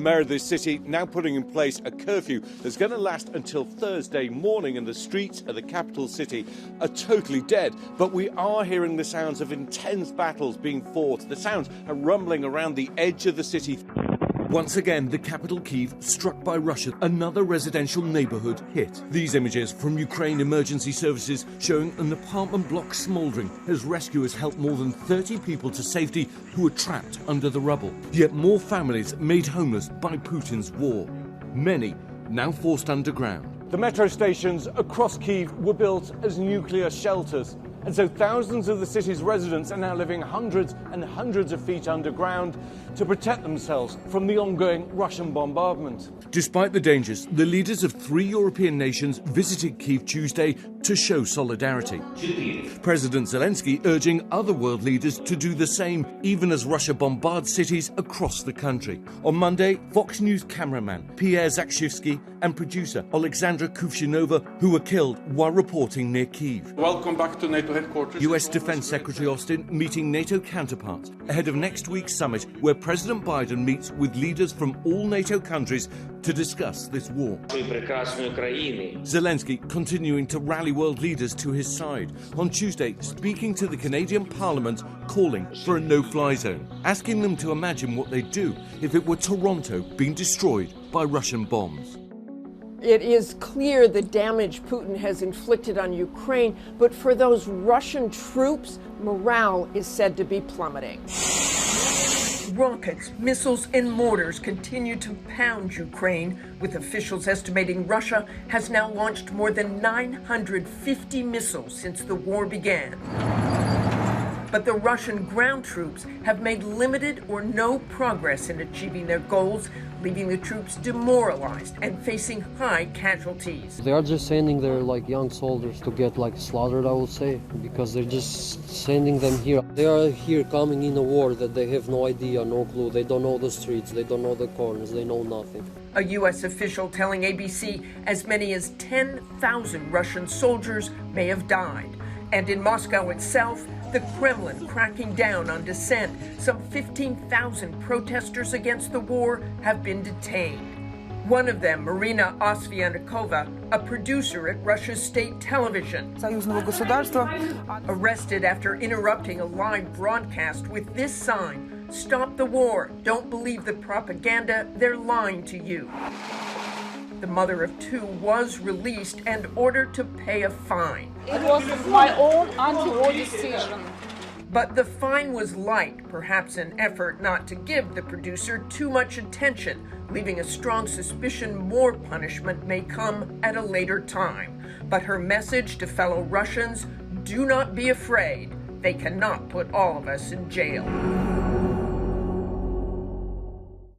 mayor of this city now putting in place a curfew that's going to last until Thursday morning, and the streets of the capital city are totally dead. But we are hearing the sounds of intense battles being fought. The sounds are rumbling around the edge of the city. Once again, the capital Kyiv struck by Russia, another residential neighborhood hit. These images from Ukraine emergency services showing an apartment block smoldering as rescuers helped more than 30 people to safety who were trapped under the rubble. Yet more families made homeless by Putin's war. Many now forced underground. The metro stations across Kyiv were built as nuclear shelters. And so thousands of the city's residents are now living hundreds and hundreds of feet underground to protect themselves from the ongoing Russian bombardment. Despite the dangers, the leaders of 3 European nations visited Kyiv Tuesday to show solidarity. President Zelensky urging other world leaders to do the same, even as Russia bombards cities across the country. On Monday, Fox News cameraman Pierre Zakshevsky and producer Alexandra Kuvshinova, who were killed while reporting near Kyiv. Welcome back to NATO headquarters. US Defense Secretary Austin meeting NATO counterparts ahead of next week's summit, where President Biden meets with leaders from all NATO countries to discuss this war. Zelensky continuing to rally world leaders to his side. On Tuesday, speaking to the Canadian Parliament, calling for a no-fly zone, asking them to imagine what they'd do if it were Toronto being destroyed by Russian bombs. It is clear the damage Putin has inflicted on Ukraine, but for those Russian troops, morale is said to be plummeting. Rockets, missiles, and mortars continue to pound Ukraine, with officials estimating Russia has now launched more than 950 missiles since the war began. But the Russian ground troops have made limited or no progress in achieving their goals, leaving the troops demoralized and facing high casualties. They are just sending their young soldiers to get slaughtered, I would say, because they're just sending them here. They are here coming in a war that they have no idea, no clue. They don't know the streets, they don't know the corners, they know nothing. A U.S. official telling ABC as many as 10,000 Russian soldiers may have died. And in Moscow itself, the Kremlin cracking down on dissent. Some 15,000 protesters against the war have been detained. One of them, Marina Osvyanikova, a producer at Russia's state television, arrested after interrupting a live broadcast with this sign: "Stop the war. Don't believe the propaganda. They're lying to you." The mother of 2 was released and ordered to pay a fine. It was my own anti-war decision. But the fine was light, perhaps an effort not to give the producer too much attention, leaving a strong suspicion more punishment may come at a later time. But her message to fellow Russians: do not be afraid. They cannot put all of us in jail.